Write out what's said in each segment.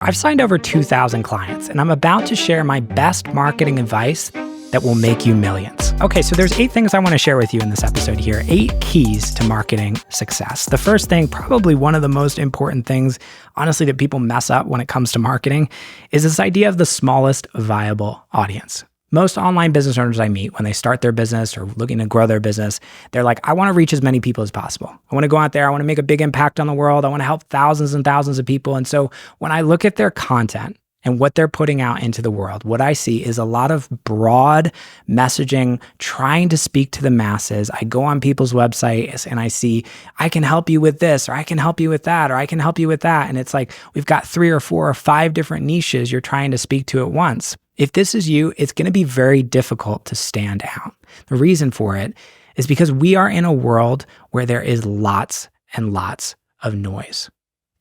I've signed over 2,000 clients, and I'm about to share my best marketing advice that will make you millions. Okay, so there's 8 things I want to share with you in this episode here, 8 keys to marketing success. The first thing, probably one of the most important things, honestly, that people mess up when it comes to marketing, is this idea of the smallest viable audience. Most online business owners I meet, when they start their business or looking to grow their business, they're like, I want to reach as many people as possible. I want to go out there. I want to make a big impact on the world. I want to help thousands and thousands of people. And so when I look at their content and what they're putting out into the world, what I see is a lot of broad messaging trying to speak to the masses. I go on people's websites and I see, I can help you with this, or I can help you with that, or I can help you with that. And it's like, we've got 3 or 4 or 5 different niches you're trying to speak to at once. If this is you, it's going to be very difficult to stand out. The reason for it is because we are in a world where there is lots and lots of noise.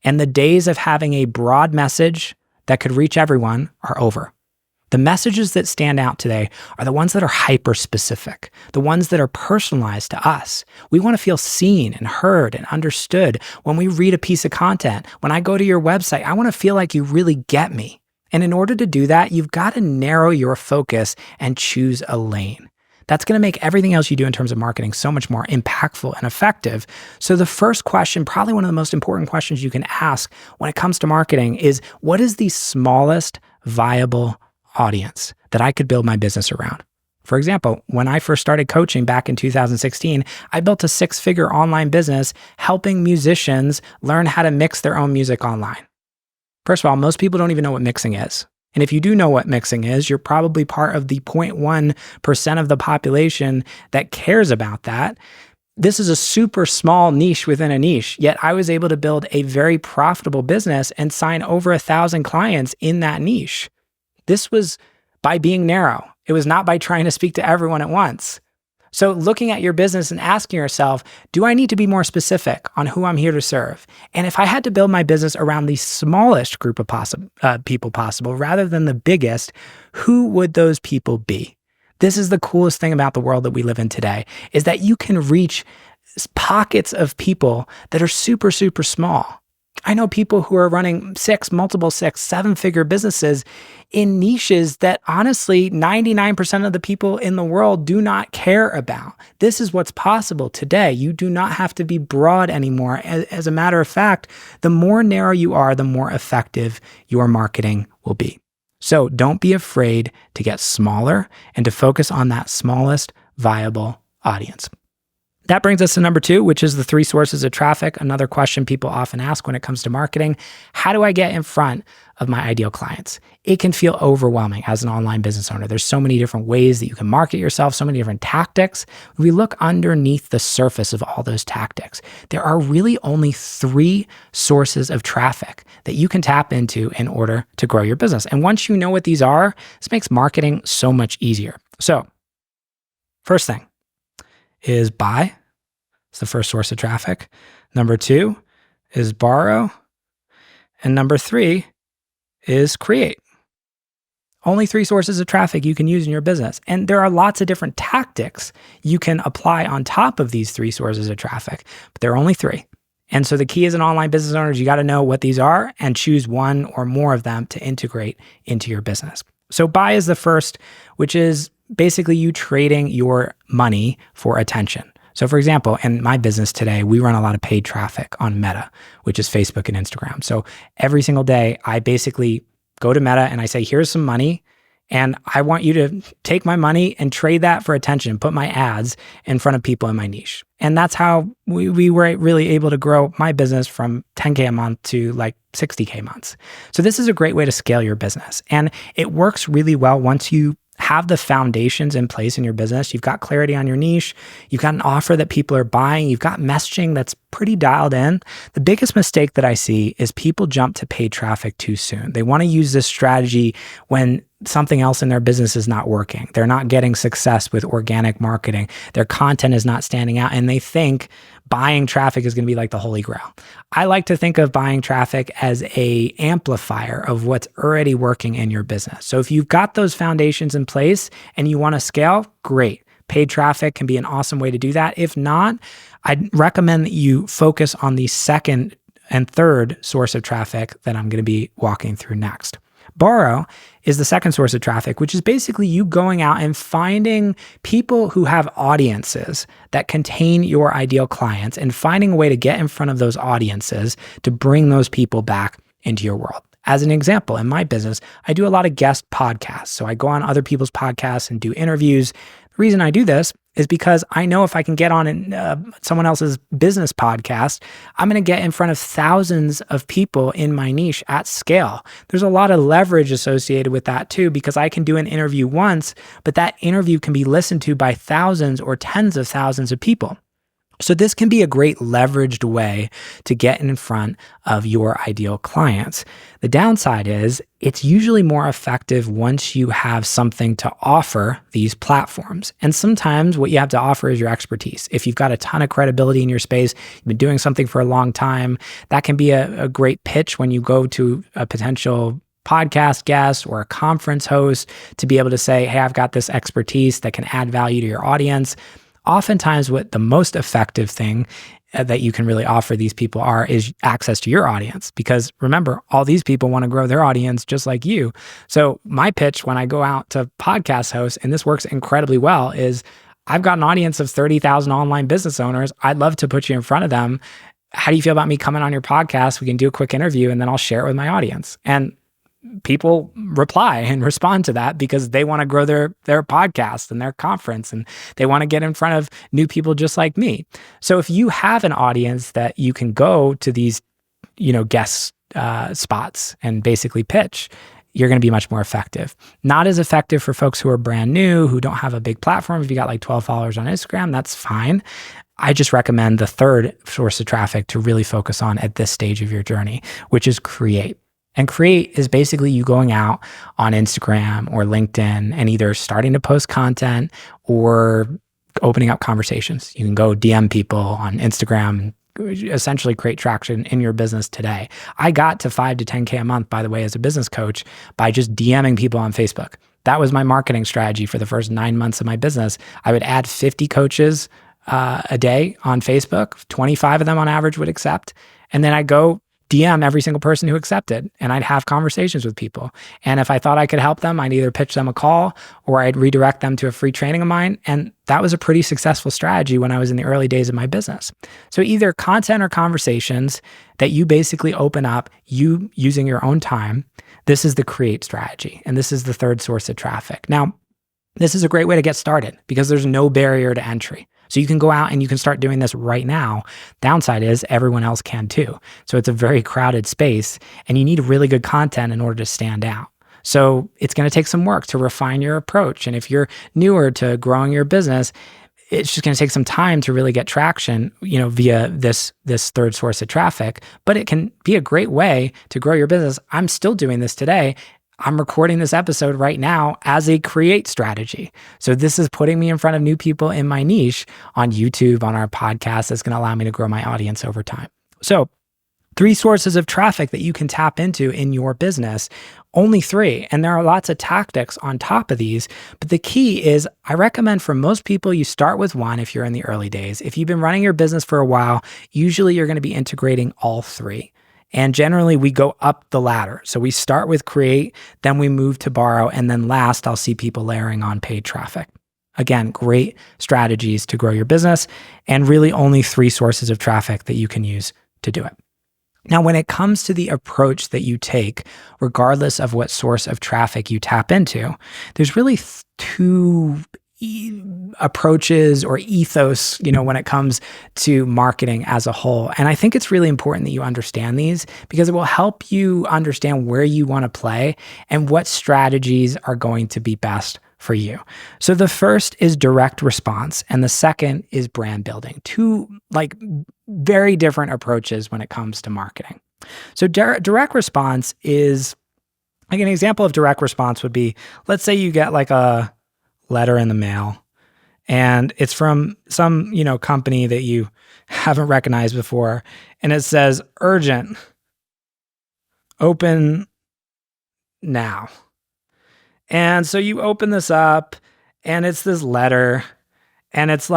And the days of having a broad message that could reach everyone are over. The messages that stand out today are the ones that are hyper-specific, the ones that are personalized to us. We want to feel seen and heard and understood when we read a piece of content. When I go to your website, I want to feel like you really get me. And in order to do that, you've got to narrow your focus and choose a lane. That's going to make everything else you do in terms of marketing so much more impactful and effective. So the first question, probably one of the most important questions you can ask when it comes to marketing, is what is the smallest viable audience that I could build my business around? For example, when I first started coaching back in 2016, I built a 6-figure online business helping musicians learn how to mix their own music online. First of all, most people don't even know what mixing is. And if you do know what mixing is, you're probably part of the 0.1% of the population that cares about that. This is a super small niche within a niche, yet I was able to build a very profitable business and sign over 1,000 clients in that niche. This was by being narrow. It was not by trying to speak to everyone at once. So looking at your business and asking yourself, do I need to be more specific on who I'm here to serve? And if I had to build my business around the smallest group of people possible rather than the biggest, who would those people be? This is the coolest thing about the world that we live in today, is that you can reach pockets of people that are super, super small. I know people who are running multiple 6, 7-figure businesses in niches that honestly 99% of the people in the world do not care about. This is what's possible today. You do not have to be broad anymore. As a matter of fact, the more narrow you are, the more effective your marketing will be. So don't be afraid to get smaller and to focus on that smallest viable audience. That brings us to number 2, which is the 3 sources of traffic. Another question people often ask when it comes to marketing: how do I get in front of my ideal clients? It can feel overwhelming as an online business owner. There's so many different ways that you can market yourself, so many different tactics. We look underneath the surface of all those tactics. There are really only 3 sources of traffic that you can tap into in order to grow your business. And once you know what these are, this makes marketing so much easier. So, first thing is buy. It's the first source of traffic. Number 2 is borrow. And number 3 is create. Only 3 sources of traffic you can use in your business. And there are lots of different tactics you can apply on top of these 3 sources of traffic, but there are only 3. And so the key as an online business owner is you got to know what these are and choose one or more of them to integrate into your business. So buy is the first, which is basically you trading your money for attention. So for example, in my business today, we run a lot of paid traffic on Meta, which is Facebook and Instagram. So every single day, I basically go to Meta and I say, here's some money, and I want you to take my money and trade that for attention, put my ads in front of people in my niche. And that's how we were really able to grow my business from 10K a month to like 60K months. So this is a great way to scale your business. And it works really well once you have the foundations in place in your business. You've got clarity on your niche. You've got an offer that people are buying. You've got messaging that's pretty dialed in. The biggest mistake that I see is people jump to paid traffic too soon. They want to use this strategy when something else in their business is not working. They're not getting success with organic marketing. Their content is not standing out, and they think buying traffic is going to be like the holy grail. I like to think of buying traffic as an amplifier of what's already working in your business. So if you've got those foundations in place and you want to scale, great. Paid traffic can be an awesome way to do that. If not, I'd recommend that you focus on the second and third source of traffic that I'm going to be walking through next. Borrow is the second source of traffic, which is basically you going out and finding people who have audiences that contain your ideal clients and finding a way to get in front of those audiences to bring those people back into your world. As an example, in my business, I do a lot of guest podcasts. So I go on other people's podcasts and do interviews. The reason I do this is because I know if I can get on someone else's business podcast, I'm going to get in front of thousands of people in my niche at scale. There's a lot of leverage associated with that too, because I can do an interview once, but that interview can be listened to by thousands or tens of thousands of people. So this can be a great leveraged way to get in front of your ideal clients. The downside is it's usually more effective once you have something to offer these platforms. And sometimes what you have to offer is your expertise. If you've got a ton of credibility in your space, you've been doing something for a long time, that can be a great pitch when you go to a potential podcast guest or a conference host to be able to say, hey, I've got this expertise that can add value to your audience. Oftentimes, what the most effective thing that you can really offer these people is access to your audience. Because remember, all these people want to grow their audience just like you. So my pitch when I go out to podcast hosts, and this works incredibly well, is I've got an audience of 30,000 online business owners. I'd love to put you in front of them. How do you feel about me coming on your podcast? We can do a quick interview and then I'll share it with my audience. And people reply and respond to that because they want to grow their podcast and their conference, and they want to get in front of new people just like me. So if you have an audience that you can go to these, guest spots and basically pitch, you're going to be much more effective. Not as effective for folks who are brand new, who don't have a big platform. If you got like 12 followers on Instagram, that's fine. I just recommend the third source of traffic to really focus on at this stage of your journey, which is create. And create is basically you going out on Instagram or LinkedIn and either starting to post content or opening up conversations. You can go DM people on Instagram, essentially create traction in your business today. I got to 5 to 10K a month, by the way, as a business coach by just DMing people on Facebook. That was my marketing strategy for the first 9 months of my business. I would add 50 coaches a day on Facebook. 25 of them on average would accept. And then I'd go DM every single person who accepted, and I'd have conversations with people. And if I thought I could help them, I'd either pitch them a call or I'd redirect them to a free training of mine. And that was a pretty successful strategy when I was in the early days of my business. So either content or conversations that you basically open up, you using your own time. This is the create strategy. And this is the third source of traffic. Now, this is a great way to get started because there's no barrier to entry. So you can go out and you can start doing this right now. Downside is everyone else can too. So it's a very crowded space and you need really good content in order to stand out. So it's going to take some work to refine your approach. And if you're newer to growing your business, it's just going to take some time to really get traction, via this third source of traffic, but it can be a great way to grow your business. I'm still doing this today. I'm recording this episode right now as a create strategy. So this is putting me in front of new people in my niche on YouTube, on our podcast. That's going to allow me to grow my audience over time. So 3 sources of traffic that you can tap into in your business, only 3. And there are lots of tactics on top of these. But the key is I recommend for most people, you start with 1 if you're in the early days. If you've been running your business for a while, usually you're going to be integrating all 3. And generally we go up the ladder. So we start with create, then we move to borrow, and then last I'll see people layering on paid traffic. Again, great strategies to grow your business and really only 3 sources of traffic that you can use to do it. Now, when it comes to the approach that you take, regardless of what source of traffic you tap into, there's really 2 approaches or ethos, when it comes to marketing as a whole. And I think it's really important that you understand these because it will help you understand where you want to play and what strategies are going to be best for you. So the first is direct response and the second is brand building. 2 very different approaches when it comes to marketing. So direct response is an example of direct response would be, let's say you get a letter in the mail and it's from some, company that you haven't recognized before. And it says urgent, open now. And so you open this up and it's this letter and it's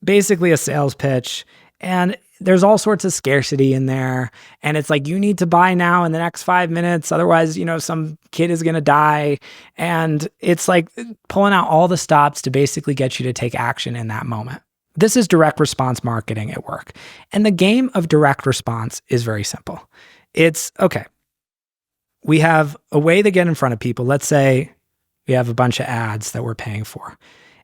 basically a sales pitch. And there's all sorts of scarcity in there. And it's like, you need to buy now in the next 5 minutes. Otherwise, some kid is going to die. And it's like pulling out all the stops to basically get you to take action in that moment. This is direct response marketing at work. And the game of direct response is very simple. It's, okay, we have a way to get in front of people. Let's say we have a bunch of ads that we're paying for.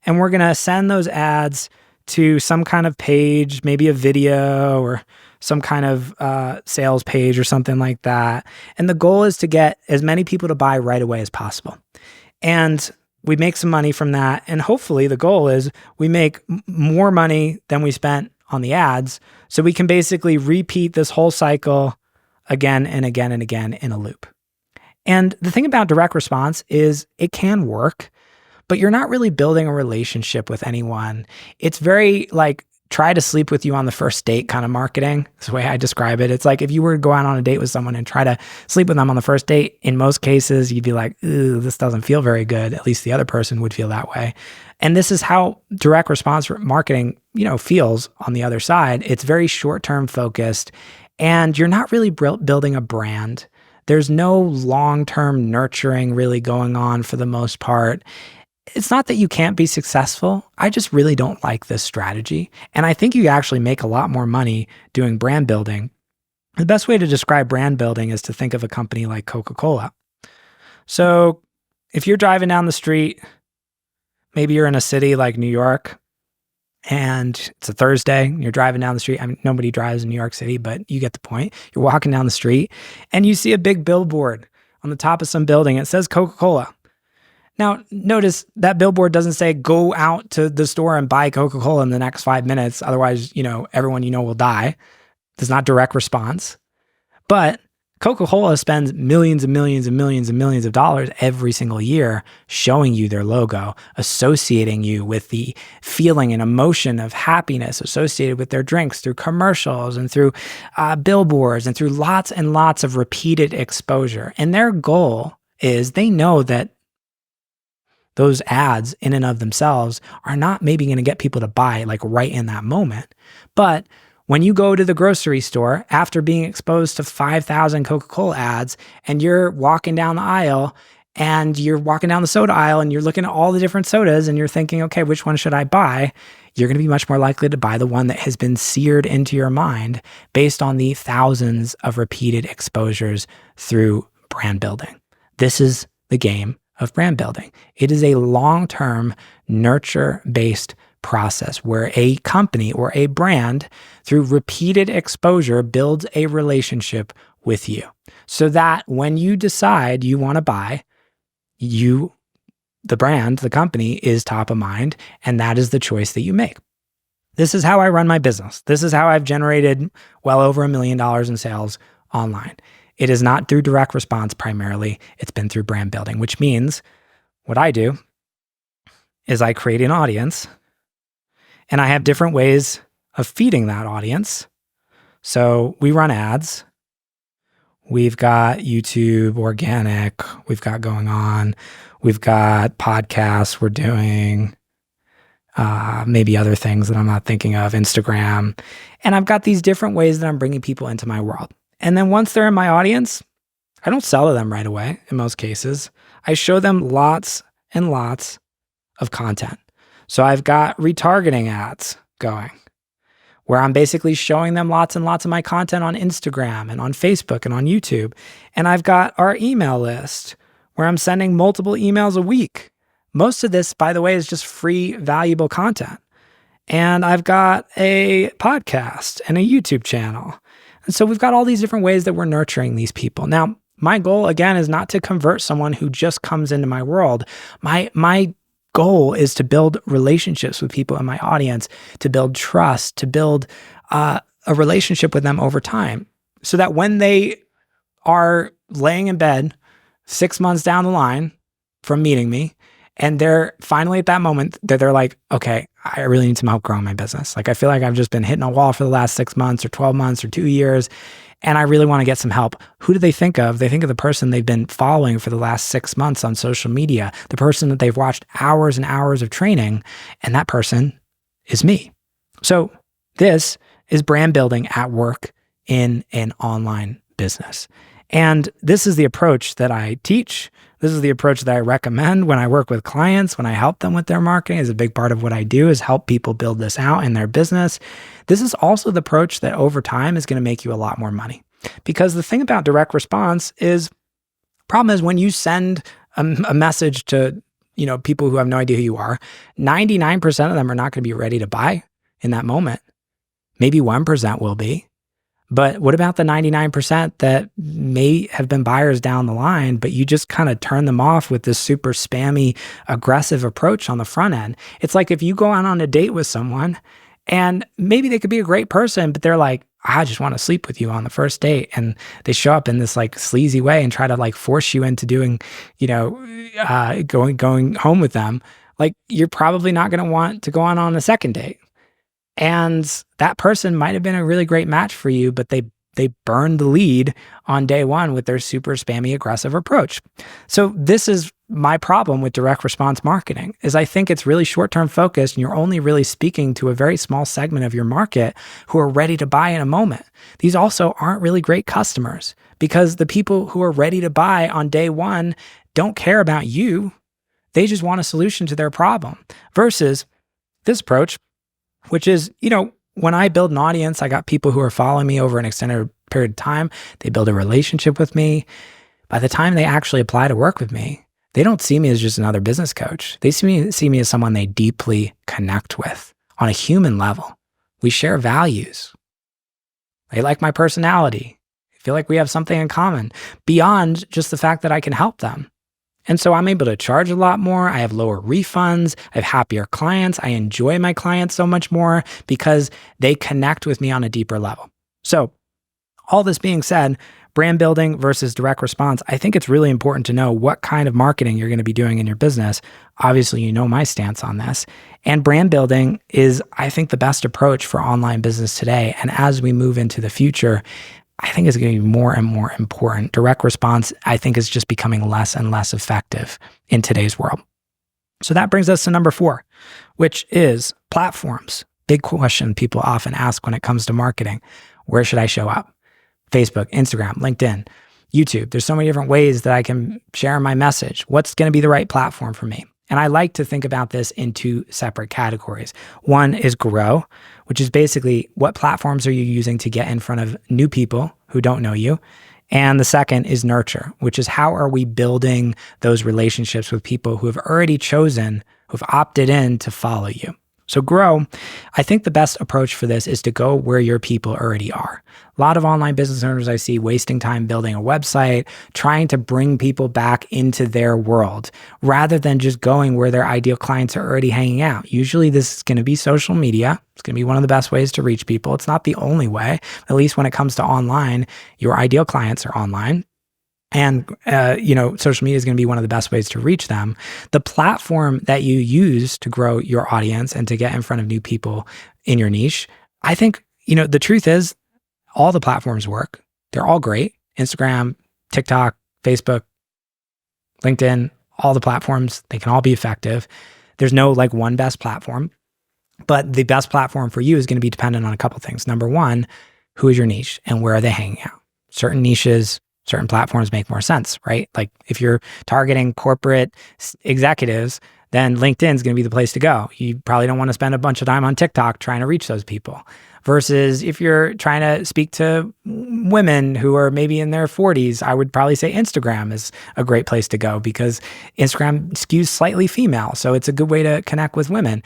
And we're going to send those ads to some kind of page, maybe a video or some kind of sales page or something like that. And the goal is to get as many people to buy right away as possible. And we make some money from that. And hopefully the goal is we make more money than we spent on the ads. So we can basically repeat this whole cycle again and again and again in a loop. And the thing about direct response is it can work, but you're not really building a relationship with anyone. It's very like try to sleep with you on the first date kind of marketing. That's the way I describe it. It's like if you were to go out on a date with someone and try to sleep with them on the first date, in most cases, you'd be like, ooh, this doesn't feel very good. At least the other person would feel that way. And this is how direct response marketing, feels on the other side. It's very short-term focused, and you're not really building a brand. There's no long-term nurturing really going on for the most part. It's not that you can't be successful. I just really don't like this strategy. And I think you actually make a lot more money doing brand building. The best way to describe brand building is to think of a company like Coca-Cola. So if you're driving down the street, maybe you're in a city like New York, and it's a Thursday, you're driving down the street. I mean, nobody drives in New York City, but you get the point. You're walking down the street and you see a big billboard on the top of some building. It says Coca-Cola. Now, notice that billboard doesn't say go out to the store and buy Coca-Cola in the next 5 minutes. Otherwise, everyone will die. There's not direct response. But Coca-Cola spends millions and millions and millions and millions of dollars every single year showing you their logo, associating you with the feeling and emotion of happiness associated with their drinks through commercials and through billboards and through lots and lots of repeated exposure. And their goal is they know that those ads in and of themselves are not maybe going to get people to buy like right in that moment. But when you go to the grocery store after being exposed to 5,000 Coca-Cola ads and you're walking down the aisle and you're walking down the soda aisle and you're looking at all the different sodas and you're thinking, okay, which one should I buy? You're going to be much more likely to buy the one that has been seared into your mind based on the thousands of repeated exposures through brand building. This is the game of brand building. It is a long-term, nurture-based process where a company or a brand, through repeated exposure, builds a relationship with you so that when you decide you want to buy, the brand, the company is top of mind, and that is the choice that you make. This is how I run my business. This is how I've generated well over $1 million in sales online. It is not through direct response primarily. It's been through brand building, which means what I do is I create an audience and I have different ways of feeding that audience. So we run ads. We've got YouTube organic. We've got going on. We've got podcasts we're doing. Maybe other things that I'm not thinking of, Instagram. And I've got these different ways that I'm bringing people into my world. And then once they're in my audience, I don't sell to them right away in most cases. I show them lots and lots of content. So I've got retargeting ads going where I'm basically showing them lots and lots of my content on Instagram and on Facebook and on YouTube. And I've got our email list where I'm sending multiple emails a week. Most of this, by the way, is just free, valuable content. And I've got a podcast and a YouTube channel. And so we've got all these different ways that we're nurturing these people. Now, my goal, again, is not to convert someone who just comes into my world. My goal is to build relationships with people in my audience, to build trust, to build a relationship with them over time so that when they are laying in bed 6 months down the line from meeting me, and they're finally at that moment that they're like, okay, I really need some help growing my business. Like, I feel like I've just been hitting a wall for the last 6 months or 12 months or 2 years, and I really want to get some help. Who do they think of? They think of the person they've been following for the last 6 months on social media, the person that they've watched hours and hours of training, and that person is me. So this is brand building at work in an online business. And this is the approach that I teach. This is the approach that I recommend when I work with clients, when I help them with their marketing. Is a big part of what I do is help people build this out in their business. This is also the approach that over time is going to make you a lot more money. Because the thing about direct response is, problem is when you send a message to people who have no idea who you are, 99% of them are not going to be ready to buy in that moment. Maybe 1% will be. But what about the 99% that may have been buyers down the line, but you just kind of turn them off with this super spammy, aggressive approach on the front end? It's like if you go out on a date with someone and maybe they could be a great person, but they're like, I just want to sleep with you on the first date. And they show up in this like sleazy way and try to like force you into doing, going home with them. Like you're probably not going to want to go on a second date. And that person might have been a really great match for you, but they burned the lead on day one with their super spammy, aggressive approach. So this is my problem with direct response marketing, is I think it's really short-term focused and you're only really speaking to a very small segment of your market who are ready to buy in a moment. These also aren't really great customers because the people who are ready to buy on day one don't care about you. They just want a solution to their problem versus this approach, which is, when I build an audience, I got people who are following me over an extended period of time. They build a relationship with me. By the time they actually apply to work with me, they don't see me as just another business coach. They see me as someone they deeply connect with on a human level. We share values. They like my personality. I feel like we have something in common beyond just the fact that I can help them. And so I'm able to charge a lot more. I have lower refunds. I have happier clients. I enjoy my clients so much more because they connect with me on a deeper level. So all this being said, brand building versus direct response, I think it's really important to know what kind of marketing you're going to be doing in your business. Obviously, you know my stance on this. And brand building is, I think, the best approach for online business today. And as we move into the future, I think it's going to be more and more important. Direct response, I think, is just becoming less and less effective in today's world. So that brings us to number 4, which is platforms. Big question people often ask when it comes to marketing. Where should I show up? Facebook, Instagram, LinkedIn, YouTube. There's so many different ways that I can share my message. What's going to be the right platform for me? And I like to think about this in 2 separate categories. One is grow, which is basically what platforms are you using to get in front of new people who don't know you? And the second is nurture, which is how are we building those relationships with people who have already chosen, who've opted in to follow you. So grow, I think the best approach for this is to go where your people already are. A lot of online business owners I see wasting time building a website, trying to bring people back into their world, rather than just going where their ideal clients are already hanging out. Usually this is going to be social media. It's going to be one of the best ways to reach people. It's not the only way, at least when it comes to online, your ideal clients are online. And, social media is going to be one of the best ways to reach them. The platform that you use to grow your audience and to get in front of new people in your niche, I think, the truth is all the platforms work. They're all great. Instagram, TikTok, Facebook, LinkedIn, all the platforms, they can all be effective. There's no one best platform, but the best platform for you is going to be dependent on a couple things. Number one, who is your niche and where are they hanging out? Certain niches, certain platforms make more sense, right? Like if you're targeting corporate executives, then LinkedIn is going to be the place to go. You probably don't want to spend a bunch of time on TikTok trying to reach those people. Versus if you're trying to speak to women who are maybe in their 40s, I would probably say Instagram is a great place to go because Instagram skews slightly female. So it's a good way to connect with women.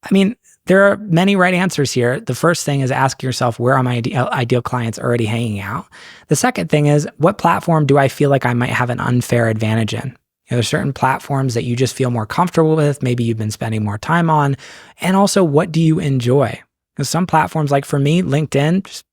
I mean, there are many right answers here. The first thing is ask yourself, where are my ideal clients already hanging out? The second thing is, what platform do I feel like I might have an unfair advantage in? There's certain platforms that you just feel more comfortable with. Maybe you've been spending more time on. And also, what do you enjoy? Because some platforms, like for me, LinkedIn, just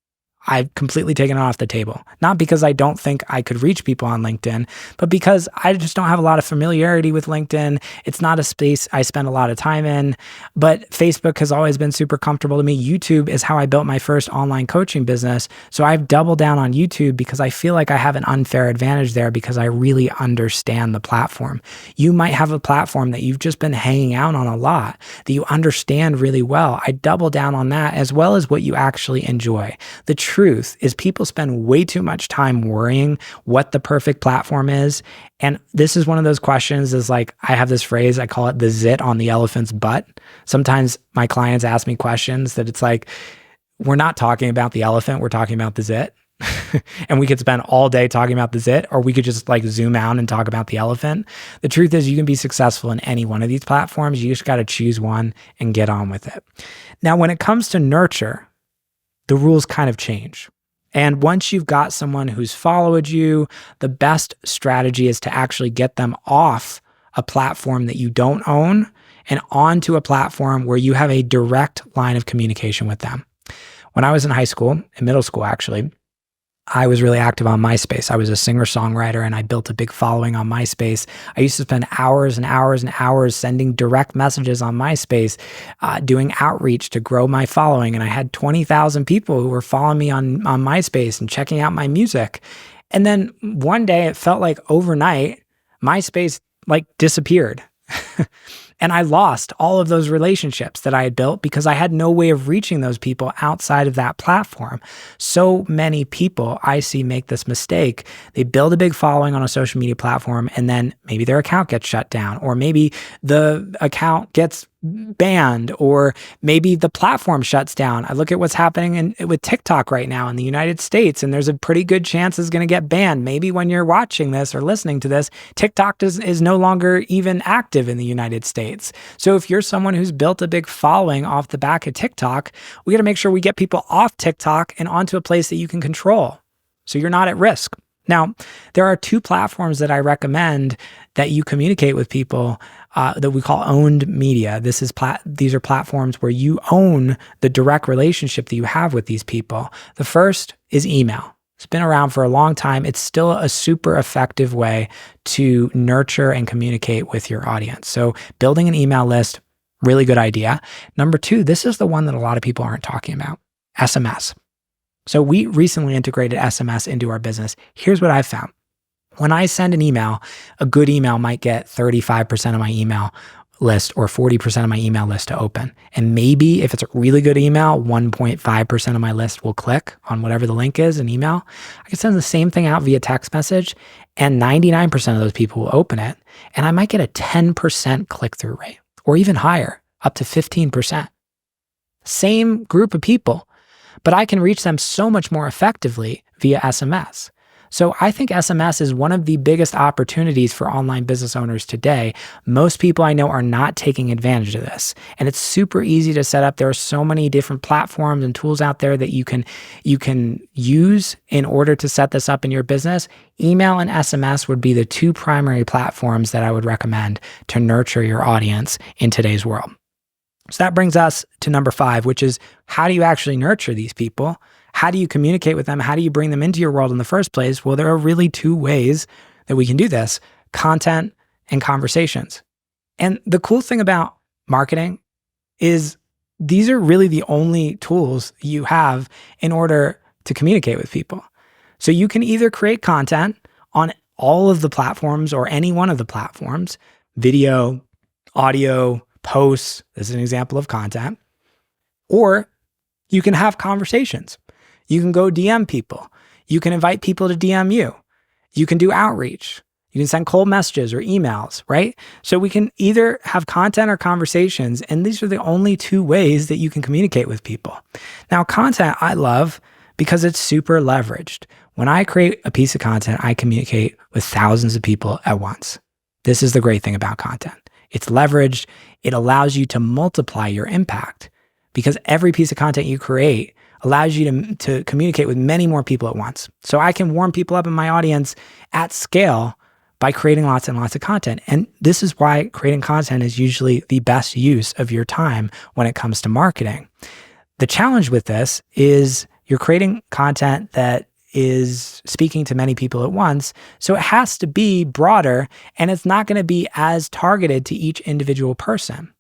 I've completely taken it off the table. Not because I don't think I could reach people on LinkedIn, but because I just don't have a lot of familiarity with LinkedIn. It's not a space I spend a lot of time in, but Facebook has always been super comfortable to me. YouTube is how I built my first online coaching business. So I've doubled down on YouTube because I feel like I have an unfair advantage there because I really understand the platform. You might have a platform that you've just been hanging out on a lot, that you understand really well. I double down on that as well as what you actually enjoy. The truth is people spend way too much time worrying what the perfect platform is. And this is one of those questions is like, I have this phrase, I call it the zit on the elephant's butt. Sometimes my clients ask me questions that it's like, we're not talking about the elephant, we're talking about the zit. And we could spend all day talking about the zit, or we could just like zoom out and talk about the elephant. The truth is you can be successful in any one of these platforms. You just got to choose one and get on with it. Now, when it comes to nurture, the rules kind of change. And once you've got someone who's followed you, the best strategy is to actually get them off a platform that you don't own and onto a platform where you have a direct line of communication with them. When I was in high school, in middle school actually, I was really active on MySpace. I was a singer-songwriter and I built a big following on MySpace. I used to spend hours and hours and hours sending direct messages on MySpace, doing outreach to grow my following. And I had 20,000 people who were following me on MySpace and checking out my music. And then one day it felt like overnight, MySpace like disappeared. And I lost all of those relationships that I had built because I had no way of reaching those people outside of that platform. So many people I see make this mistake. They build a big following on a social media platform and then maybe their account gets shut down, or maybe the account gets banned, or maybe the platform shuts down. I look at what's happening with TikTok right now in the United States, and there's a pretty good chance it's going to get banned. Maybe when you're watching this or listening to this, TikTok is no longer even active in the United States. So if you're someone who's built a big following off the back of TikTok, we got to make sure we get people off TikTok and onto a place that you can control so you're not at risk. Now, there are two platforms that I recommend that you communicate with people that we call owned media. These are platforms where you own the direct relationship that you have with these people. The first is email. It's been around for a long time. It's still a super effective way to nurture and communicate with your audience. So building an email list, really good idea. Number two, this is the one that a lot of people aren't talking about, SMS. So we recently integrated SMS into our business. Here's what I've found. When I send an email, a good email might get 35% of my email list or 40% of my email list to open. And maybe if it's a really good email, 1.5% of my list will click on whatever the link is in email. I can send the same thing out via text message and 99% of those people will open it. And I might get a 10% click-through rate or even higher, up to 15%. Same group of people, but I can reach them so much more effectively via SMS. So I think SMS is one of the biggest opportunities for online business owners today. Most people I know are not taking advantage of this. And it's super easy to set up. There are so many different platforms and tools out there that you can use in order to set this up in your business. Email and SMS would be the two primary platforms that I would recommend to nurture your audience in today's world. So that brings us to number 5, which is how do you actually nurture these people? How do you communicate with them? How do you bring them into your world in the first place? Well, there are really two ways that we can do this: content and conversations. And the cool thing about marketing is these are really the only tools you have in order to communicate with people. So you can either create content on all of the platforms or any one of the platforms, video, audio, posts. This is an example of content. Or you can have conversations. You can go DM people. You can invite people to DM you. You can do outreach. You can send cold messages or emails, right? So we can either have content or conversations, and these are the only two ways that you can communicate with people. Now, content I love because it's super leveraged. When I create a piece of content, I communicate with thousands of people at once. This is the great thing about content. It's leveraged. It allows you to multiply your impact because every piece of content you create allows you to communicate with many more people at once. So I can warm people up in my audience at scale by creating lots and lots of content. And this is why creating content is usually the best use of your time when it comes to marketing. The challenge with this is You're creating content that is speaking to many people at once. So it has to be broader, and it's not going to be as targeted to each individual person.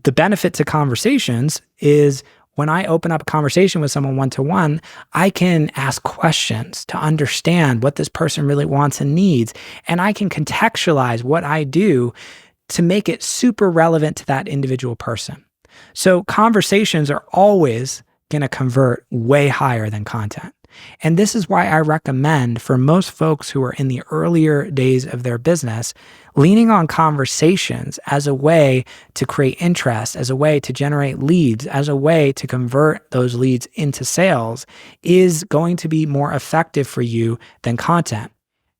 The benefit to conversations is when I open up a conversation with someone one-to-one, I can ask questions to understand what this person really wants and needs. And I can contextualize what I do to make it super relevant to that individual person. So conversations are always going to convert way higher than content. And this is why I recommend for most folks who are in the earlier days of their business, leaning on conversations as a way to create interest, as a way to generate leads, as a way to convert those leads into sales is going to be more effective for you than content.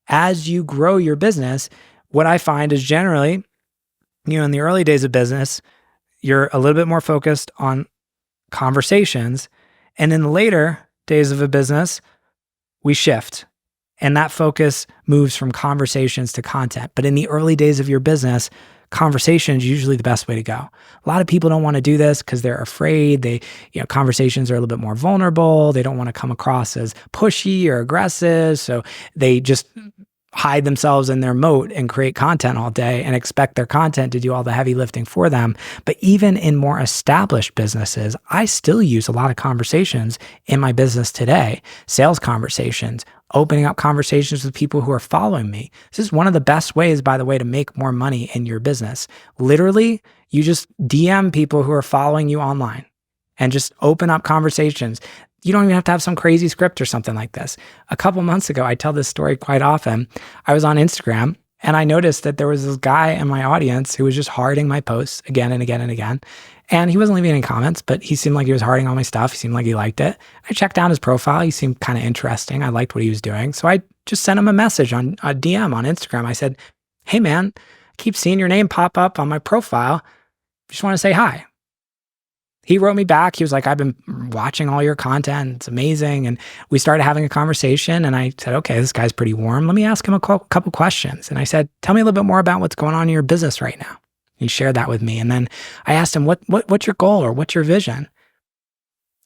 As you grow your business, what I find is generally, in the early days of business, you're a little bit more focused on conversations. And in the later days of a business, we shift. And that focus moves from conversations to content. But in the early days of your business, conversation is usually the best way to go. A lot of people don't want to do this because they're afraid. Conversations are a little bit more vulnerable. They don't want to come across as pushy or aggressive. So they just hide themselves in their moat and create content all day and expect their content to do all the heavy lifting for them. But even in more established businesses, I still use a lot of conversations in my business today. Sales conversations, opening up conversations with people who are following me. This is one of the best ways, by the way, to make more money in your business. Literally, you just DM people who are following you online and just open up conversations. You don't even have to have some crazy script or something like this. A couple months ago, I tell this story quite often. I was on Instagram and I noticed that there was this guy in my audience who was just hearting my posts again and again and again. And he wasn't leaving any comments, but he seemed like he was hearting all my stuff. He seemed like he liked it. I checked down his profile. He seemed kind of interesting. I liked what he was doing. So I just sent him a message on a DM on Instagram. I said, "Hey man, I keep seeing your name pop up on my profile. Just want to say hi." He wrote me back. He was like, "I've been watching all your content. It's amazing." And we started having a conversation and I said, "Okay, this guy's pretty warm. Let me ask him a couple questions." And I said, "Tell me a little bit more about what's going on in your business right now." He shared that with me. And then I asked him, what's your goal or what's your vision?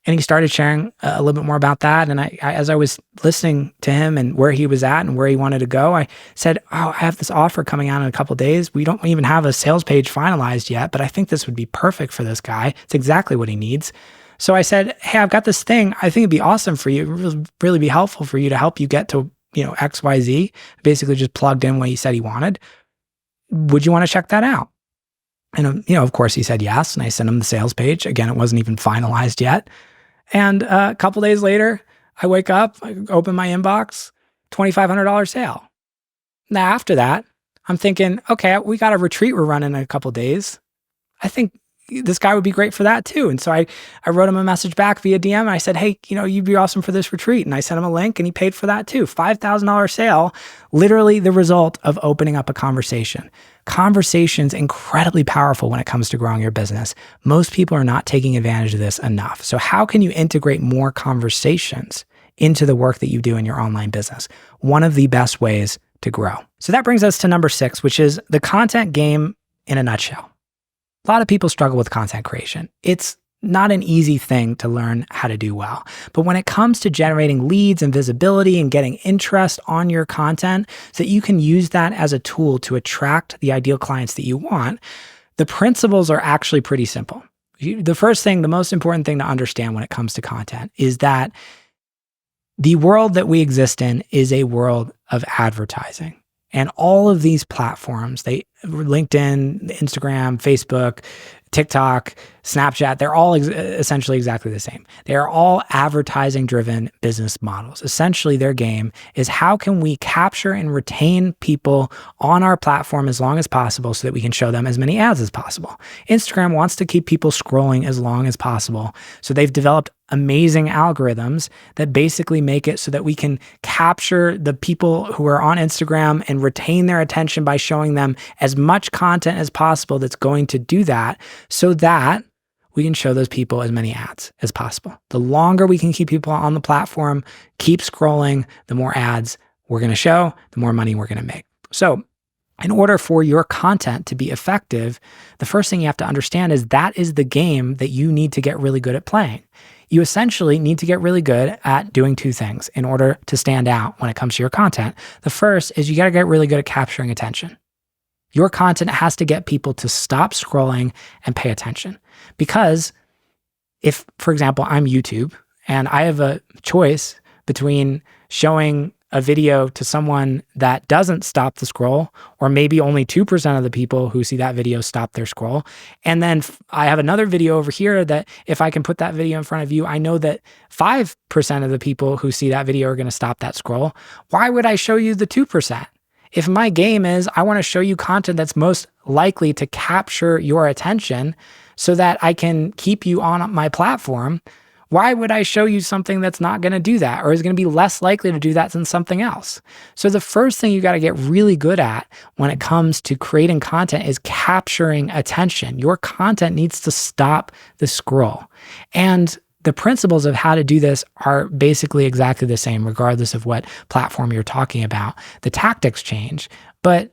And he started sharing a little bit more about that. And I, as I was listening to him and where he was at and where he wanted to go, I said, "Oh, I have this offer coming out in a couple of days. We don't even have a sales page finalized yet, but I think this would be perfect for this guy. It's exactly what he needs." So I said, "Hey, I've got this thing. I think it'd be awesome for you. It would really be helpful for you to help you get to, XYZ." Basically just plugged in what he said he wanted. "Would you want to check that out?" And, of course he said yes. And I sent him the sales page. Again, it wasn't even finalized yet. And a couple days later, I wake up, I open my inbox, $2,500 sale. Now, after that, I'm thinking, okay, we got a retreat we're running in a couple days. I think this guy would be great for that too. And so I wrote him a message back via DM. And I said, "Hey, you'd be awesome for this retreat." And I sent him a link and he paid for that too. $5,000 sale, literally the result of opening up a conversation. Conversation's incredibly powerful when it comes to growing your business. Most people are not taking advantage of this enough. So how can you integrate more conversations into the work that you do in your online business? One of the best ways to grow. So that brings us to number 6, which is the content game in a nutshell. A lot of people struggle with content creation. It's not an easy thing to learn how to do well. But when it comes to generating leads and visibility and getting interest on your content so that you can use that as a tool to attract the ideal clients that you want, the principles are actually pretty simple. The first thing, the most important thing to understand when it comes to content is that the world that we exist in is a world of advertising. And all of these platforms, LinkedIn, Instagram, Facebook, TikTok, Snapchat, they're all essentially exactly the same. They are all advertising-driven business models. Essentially, their game is how can we capture and retain people on our platform as long as possible so that we can show them as many ads as possible. Instagram wants to keep people scrolling as long as possible. So they've developed amazing algorithms that basically make it so that we can capture the people who are on Instagram and retain their attention by showing them as much content as possible that's going to do that, so that we can show those people as many ads as possible. The longer we can keep people on the platform, keep scrolling, the more ads we're going to show, the more money we're going to make. So in order for your content to be effective, the first thing you have to understand is that is the game that you need to get really good at playing. you essentially need to get really good at doing two things in order to stand out when it comes to your content. The first is you got to get really good at capturing attention. Your content has to get people to stop scrolling and pay attention. Because if, for example, I'm YouTube and I have a choice between showing a video to someone that doesn't stop the scroll, or maybe only 2% of the people who see that video stop their scroll. And then I have another video over here that if I can put that video in front of you, I know that 5% of the people who see that video are going to stop that scroll. Why would I show you the 2%? If my game is I want to show you content that's most likely to capture your attention so that I can keep you on my platform, why would I show you something that's not going to do that or is going to be less likely to do that than something else? So the first thing you got to get really good at when it comes to creating content is capturing attention. Your content needs to stop the scroll. And the principles of how to do this are basically exactly the same, regardless of what platform you're talking about. The tactics change, but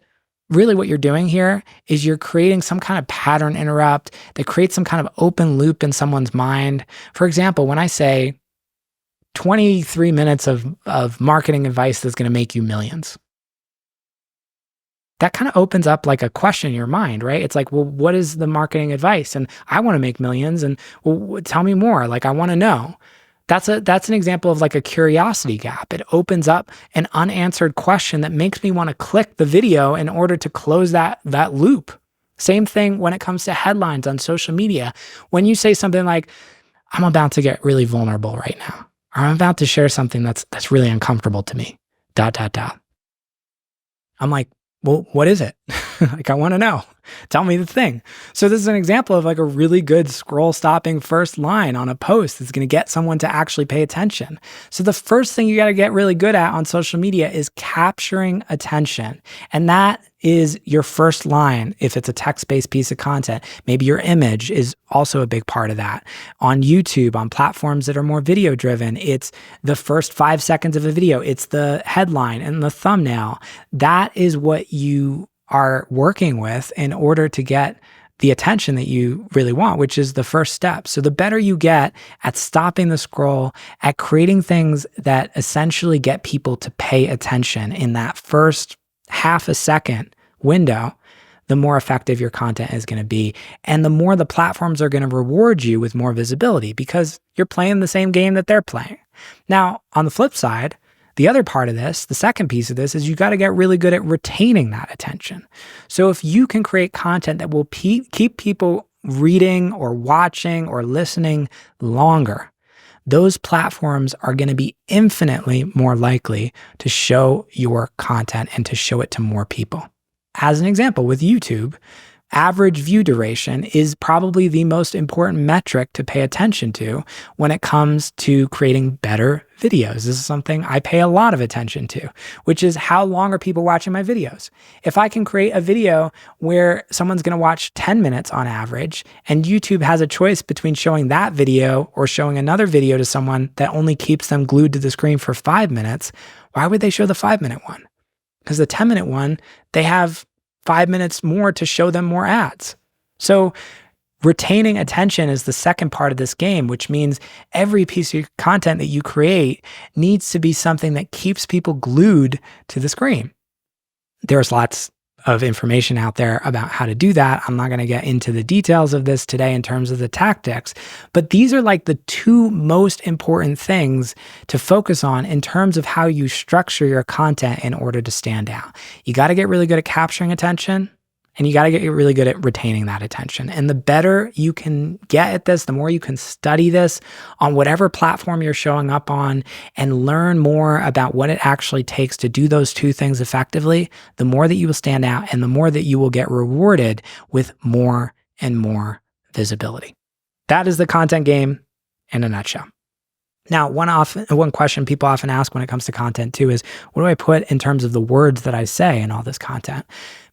really what you're doing here is you're creating some kind of pattern interrupt that creates some kind of open loop in someone's mind. For example, when I say 23 minutes of marketing advice that's going to make you millions, that kind of opens up like a question in your mind, right? It's like, well, what is the marketing advice? And I want to make millions, and well, tell me more. Like, I want to know. That's an example of like a curiosity gap. It opens up an unanswered question that makes me want to click the video in order to close that loop. Same thing when it comes to headlines on social media. When you say something like, I'm about to get really vulnerable right now, or I'm about to share something that's really uncomfortable to me, ... I'm like, well, what is it? Like, I want to know. Tell me the thing. So this is an example of like a really good scroll stopping first line on a post that's going to get someone to actually pay attention. So the first thing you got to get really good at on social media is capturing attention. And that is your first line. If it's a text-based piece of content, maybe your image is also a big part of that. On YouTube, on platforms that are more video driven, it's the first 5 seconds of a video. It's the headline and the thumbnail. That is what you are working with in order to get the attention that you really want, which is the first step. So the better you get at stopping the scroll, at creating things that essentially get people to pay attention in that first half a second window, the more effective your content is going to be. And the more the platforms are going to reward you with more visibility because you're playing the same game that they're playing. Now, on the flip side, the other part of this, the second piece of this, is you got to get really good at retaining that attention. So if you can create content that will keep people reading or watching or listening longer, those platforms are going to be infinitely more likely to show your content and to show it to more people. As an example, with YouTube, average view duration is probably the most important metric to pay attention to when it comes to creating better videos. This is something I pay a lot of attention to, which is how long are people watching my videos? If I can create a video where someone's going to watch 10 minutes on average, and YouTube has a choice between showing that video or showing another video to someone that only keeps them glued to the screen for 5 minutes, why would they show the 5-minute one? Because the 10-minute one, they have 5 minutes more to show them more ads. So retaining attention is the second part of this game, which means every piece of content that you create needs to be something that keeps people glued to the screen. There's lots of information out there about how to do that. I'm not going to get into the details of this today in terms of the tactics, but these are like the two most important things to focus on in terms of how you structure your content in order to stand out. You got to get really good at capturing attention, and you got to get really good at retaining that attention. And the better you can get at this, the more you can study this on whatever platform you're showing up on and learn more about what it actually takes to do those two things effectively, the more that you will stand out and the more that you will get rewarded with more and more visibility. That is the content game in a nutshell. Now, one question people often ask when it comes to content too is, what do I put in terms of the words that I say in all this content?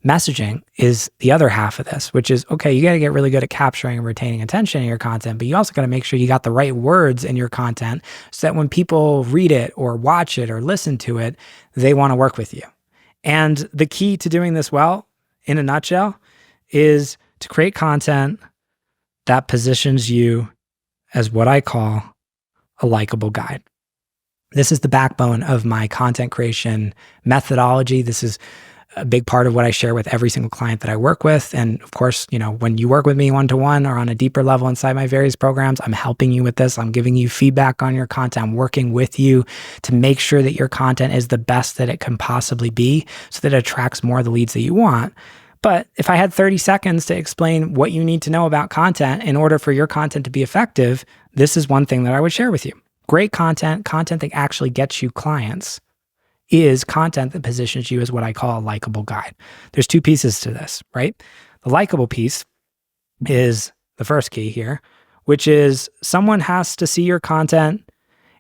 Messaging is the other half of this, which is, okay, you got to get really good at capturing and retaining attention in your content, but you also got to make sure you got the right words in your content so that when people read it or watch it or listen to it, they want to work with you. And the key to doing this well, in a nutshell, is to create content that positions you as what I call a likable guide. This is the backbone of my content creation methodology. This is a big part of what I share with every single client that I work with. And of course, when you work with me one-to-one or on a deeper level inside my various programs, I'm helping you with this. I'm giving you feedback on your content. I'm working with you to make sure that your content is the best that it can possibly be so that it attracts more of the leads that you want. But if I had 30 seconds to explain what you need to know about content in order for your content to be effective, this is one thing that I would share with you. Great content that actually gets you clients, is content that positions you as what I call a likable guide. There's two pieces to this, right? The likable piece is the first key here, which is someone has to see your content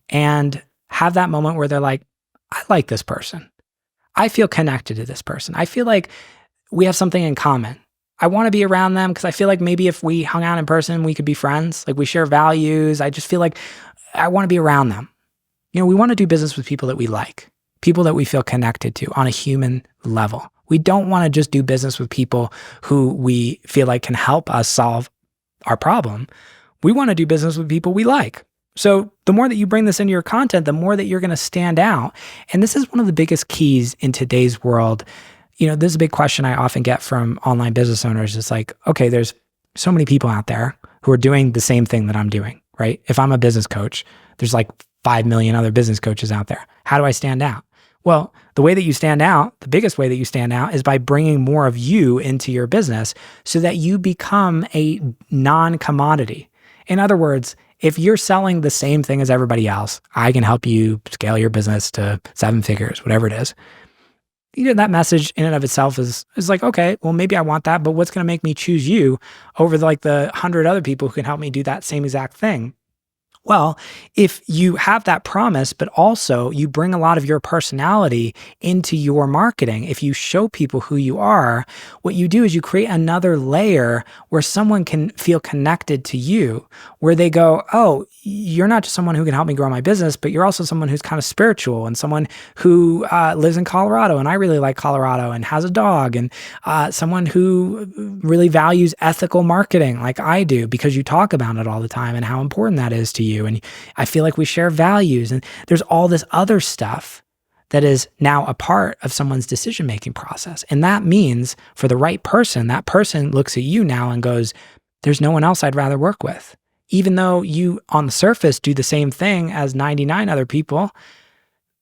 and have that moment where they're like, I like this person. I feel connected to this person. I feel like we have something in common. I want to be around them because I feel like maybe if we hung out in person, we could be friends. Like we share values. I just feel like I want to be around them. We want to do business with people that we like. People that we feel connected to on a human level. We don't want to just do business with people who we feel like can help us solve our problem. We want to do business with people we like. So the more that you bring this into your content, the more that you're going to stand out. And this is one of the biggest keys in today's world. This is a big question I often get from online business owners. It's like, okay, there's so many people out there who are doing the same thing that I'm doing, right? If I'm a business coach, there's like 5 million other business coaches out there. How do I stand out? Well, the way that you stand out, the biggest way that you stand out is by bringing more of you into your business so that you become a non-commodity. In other words, if you're selling the same thing as everybody else, I can help you scale your business to 7 figures, whatever it is. That message in and of itself is like, okay, well, maybe I want that, but what's going to make me choose you over the 100 other people who can help me do that same exact thing? Well, if you have that promise, but also you bring a lot of your personality into your marketing, if you show people who you are, what you do is you create another layer where someone can feel connected to you, where they go, oh, you're not just someone who can help me grow my business, but you're also someone who's kind of spiritual and someone who lives in Colorado, and I really like Colorado, and has a dog, and someone who really values ethical marketing like I do, because you talk about it all the time and how important that is to you. And I feel like we share values, and there's all this other stuff that is now a part of someone's decision-making process. And that means for the right person, that person looks at you now and goes, there's no one else I'd rather work with. Even though you on the surface do the same thing as 99 other people,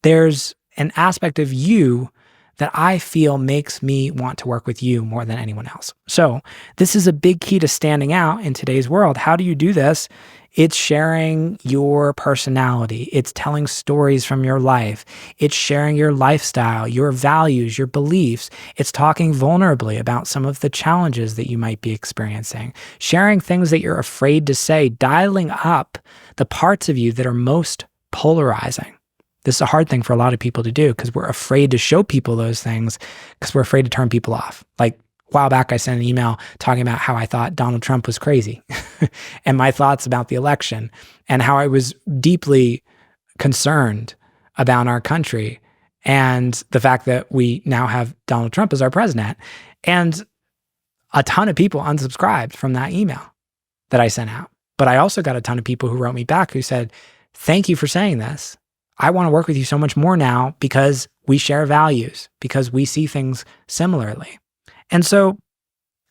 there's an aspect of you that I feel makes me want to work with you more than anyone else. So this is a big key to standing out in today's world. How do you do this? It's sharing your personality. It's telling stories from your life. It's sharing your lifestyle, your values, your beliefs. It's talking vulnerably about some of the challenges that you might be experiencing, sharing things that you're afraid to say, dialing up the parts of you that are most polarizing. This is a hard thing for a lot of people to do because we're afraid to show people those things because we're afraid to turn people off. Like a while back, I sent an email talking about how I thought Donald Trump was crazy and my thoughts about the election and how I was deeply concerned about our country and the fact that we now have Donald Trump as our president. And a ton of people unsubscribed from that email that I sent out. But I also got a ton of people who wrote me back who said, thank you for saying this. I want to work with you so much more now because we share values, because we see things similarly. And so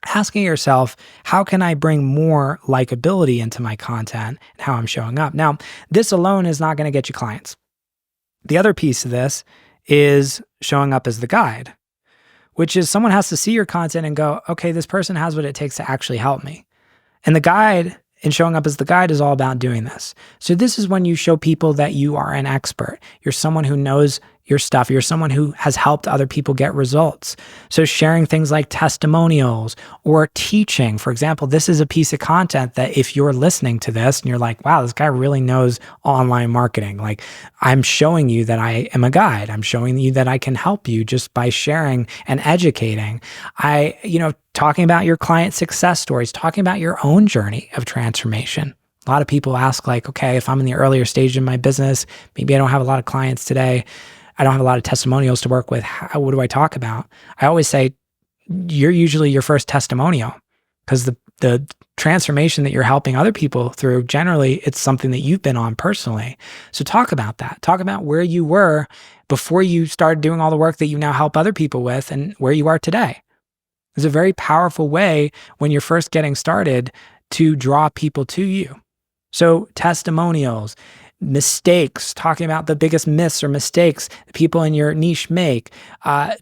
asking yourself, how can I bring more likability into my content and how I'm showing up? Now, this alone is not going to get you clients. The other piece of this is showing up as the guide, which is someone has to see your content and go, okay, this person has what it takes to actually help me. And the guide and showing up as the guide is all about doing this. So this is when you show people that you are an expert. You're someone who knows your stuff. You're someone who has helped other people get results. So sharing things like testimonials or teaching. For example, this is a piece of content that if you're listening to this and you're like, wow, this guy really knows online marketing. Like, I'm showing you that I am a guide. I'm showing you that I can help you just by sharing and educating. Talking about your client success stories, talking about your own journey of transformation. A lot of people ask like, okay, if I'm in the earlier stage in my business, maybe I don't have a lot of clients today. I don't have a lot of testimonials to work with. What do I talk about? I always say, you're usually your first testimonial because the the transformation that you're helping other people through, generally it's something that you've been on personally. So talk about that. Talk about where you were before you started doing all the work that you now help other people with and where you are today. It's a very powerful way when you're first getting started to draw people to you. So testimonials, mistakes, talking about the biggest myths or mistakes that people in your niche make,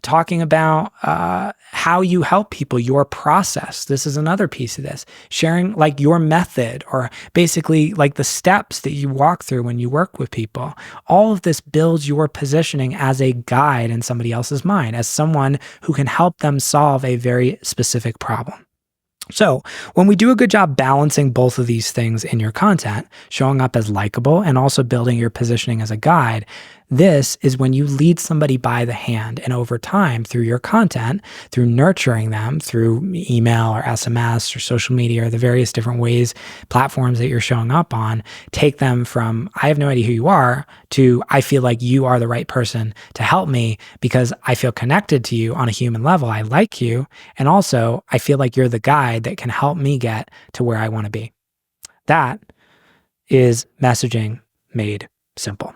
talking about how you help people, your process. This is another piece of this. Sharing like your method, or basically like the steps that you walk through when you work with people. All of this builds your positioning as a guide in somebody else's mind, as someone who can help them solve a very specific problem. So when we do a good job balancing both of these things in your content, showing up as likable and also building your positioning as a guide, this is when you lead somebody by the hand. And over time, through your content, through nurturing them, through email or SMS or social media or the various different ways, platforms that you're showing up on, take them from, I have no idea who you are, to I feel like you are the right person to help me because I feel connected to you on a human level. I like you. And also, I feel like you're the guide that can help me get to where I want to be. That is messaging made simple.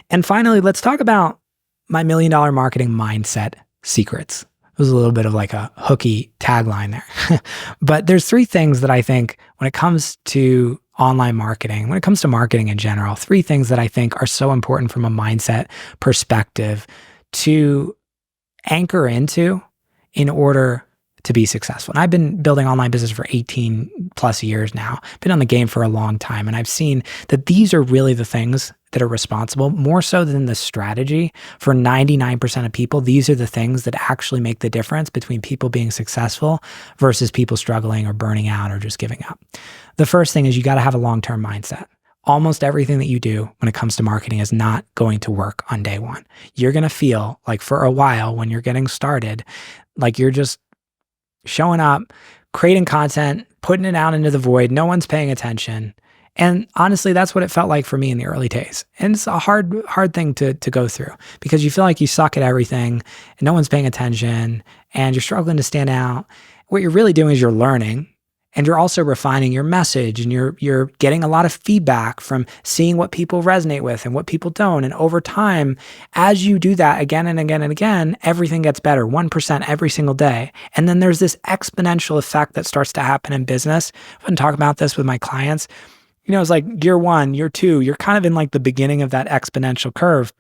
And finally, let's talk about my $1 million marketing mindset secrets. It was a little bit of like a hooky tagline there. But there's 3 things that I think when it comes to online marketing, when it comes to marketing in general, 3 things that I think are so important from a mindset perspective to anchor into in order to be successful. And I've been building online business for 18 plus years now, been on the game for a long time. And I've seen that these are really the things that are responsible, more so than the strategy. For 99% of people, these are the things that actually make the difference between people being successful versus people struggling or burning out or just giving up. The first thing is you got to have a long-term mindset. Almost everything that you do when it comes to marketing is not going to work on day one. You're going to feel like for a while when you're getting started, like you're just showing up, creating content, putting it out into the void. No one's paying attention. And honestly, that's what it felt like for me in the early days. And it's a hard thing to go through because you feel like you suck at everything and no one's paying attention and you're struggling to stand out. What you're really doing is you're learning, and you're also refining your message, and you're getting a lot of feedback from seeing what people resonate with and what people don't. And over time, as you do that again and again and again, everything gets better, 1% every single day. And then there's this exponential effect that starts to happen in business. I've been talking about this with my clients. It's like year 1, year 2, you're kind of in like the beginning of that exponential curve.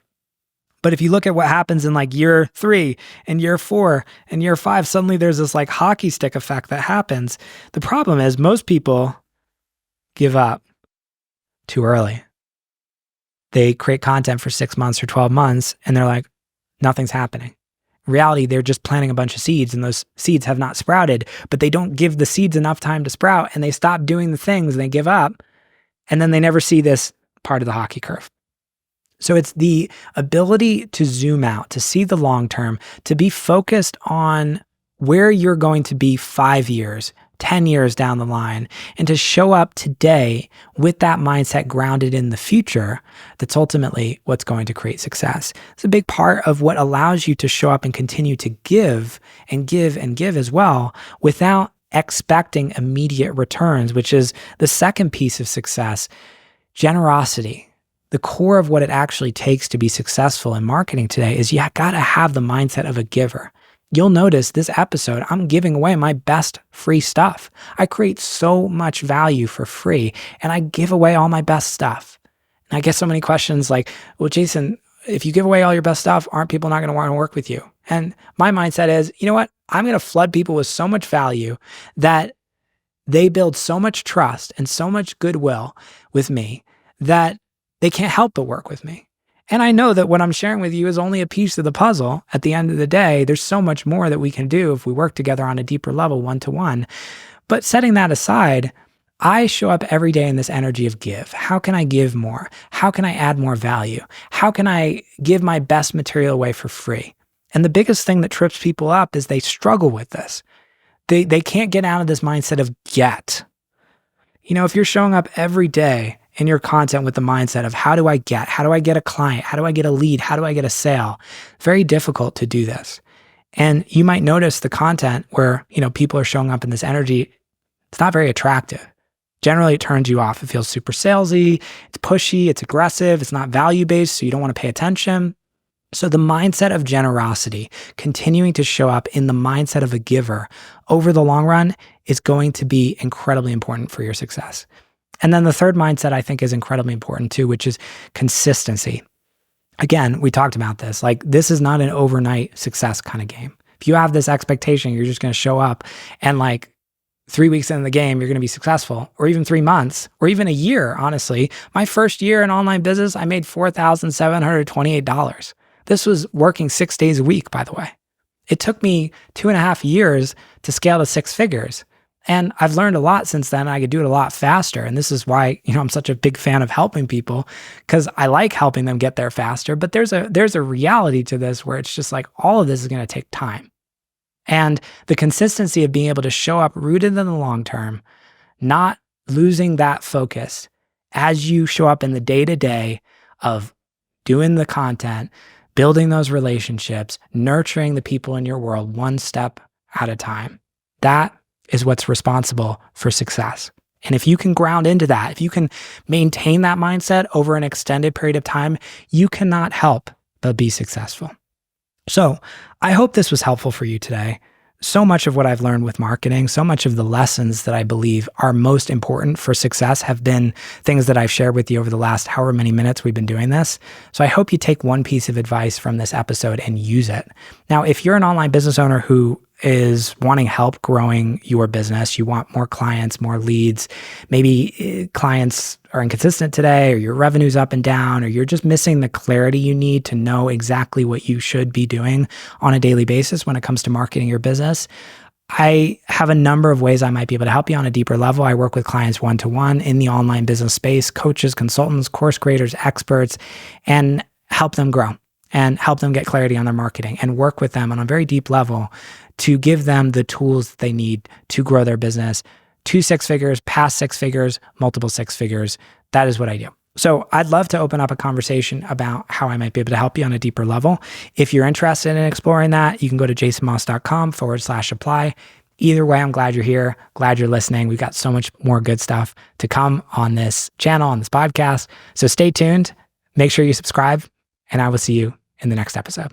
But if you look at what happens in like year 3 and year 4 and year 5, suddenly there's this like hockey stick effect that happens. The problem is most people give up too early. They create content for 6 months or 12 months and they're like, nothing's happening. In reality, they're just planting a bunch of seeds and those seeds have not sprouted, but they don't give the seeds enough time to sprout and they stop doing the things and they give up. And then they never see this part of the hockey curve. So it's the ability to zoom out, to see the long term, to be focused on where you're going to be 5 years, 10 years down the line, and to show up today with that mindset grounded in the future. That's ultimately what's going to create success. It's a big part of what allows you to show up and continue to give and give and give as well without expecting immediate returns, which is the second piece of success, generosity. The core of what it actually takes to be successful in marketing today is you got to have the mindset of a giver. You'll notice this episode, I'm giving away my best free stuff. I create so much value for free and I give away all my best stuff. And I get so many questions like, well, Jason, if you give away all your best stuff, aren't people not going to want to work with you? And my mindset is, you know what? I'm going to flood people with so much value that they build so much trust and so much goodwill with me that they can't help but work with me. And I know that what I'm sharing with you is only a piece of the puzzle. At the end of the day, there's so much more that we can do if we work together on a deeper level, one-to-one. But setting that aside, I show up every day in this energy of give. How can I give more? How can I add more value? How can I give my best material away for free? And the biggest thing that trips people up is they struggle with this. They can't get out of this mindset of get. If you're showing up every day in your content with the mindset of how do I get a client? How do I get a lead? How do I get a sale? Very difficult to do this. And you might notice the content where, people are showing up in this energy. It's not very attractive. Generally, it turns you off. It feels super salesy, it's pushy, it's aggressive, it's not value-based, so you don't want to pay attention. So the mindset of generosity, continuing to show up in the mindset of a giver over the long run is going to be incredibly important for your success. And then the third mindset I think is incredibly important too, which is consistency. Again, we talked about this. Like, this is not an overnight success kind of game. If you have this expectation, you're just going to show up and 3 weeks into the game, you're going to be successful, or even 3 months, or even a year, honestly. My first year in online business, I made $4,728. This was working 6 days a week, by the way. It took me 2.5 years to scale to 6 figures. And I've learned a lot since then. I could do it a lot faster. And this is why, I'm such a big fan of helping people, because I like helping them get there faster. But there's a reality to this where it's just like all of this is going to take time. And the consistency of being able to show up rooted in the long term, not losing that focus as you show up in the day-to-day of doing the content, building those relationships, nurturing the people in your world one step at a time. That is what's responsible for success. And if you can ground into that, if you can maintain that mindset over an extended period of time, you cannot help but be successful. So I hope this was helpful for you today. So much of what I've learned with marketing, so much of the lessons that I believe are most important for success have been things that I've shared with you over the last however many minutes we've been doing this. So I hope you take one piece of advice from this episode and use it. Now, if you're an online business owner who is wanting help growing your business, you want more clients, more leads, maybe clients are inconsistent today, or your revenue's up and down, or you're just missing the clarity you need to know exactly what you should be doing on a daily basis when it comes to marketing your business, I have a number of ways I might be able to help you on a deeper level. I work with clients one-to-one in the online business space, coaches, consultants, course creators, experts, and help them grow and help them get clarity on their marketing and work with them on a very deep level to give them the tools that they need to grow their business to 6 figures, past 6 figures, multiple 6 figures. That is what I do. So I'd love to open up a conversation about how I might be able to help you on a deeper level. If you're interested in exploring that, you can go to jasonmoss.com/apply. Either way, I'm glad you're here. Glad you're listening. We've got so much more good stuff to come on this channel, on this podcast. So stay tuned. Make sure you subscribe, and I will see you in the next episode.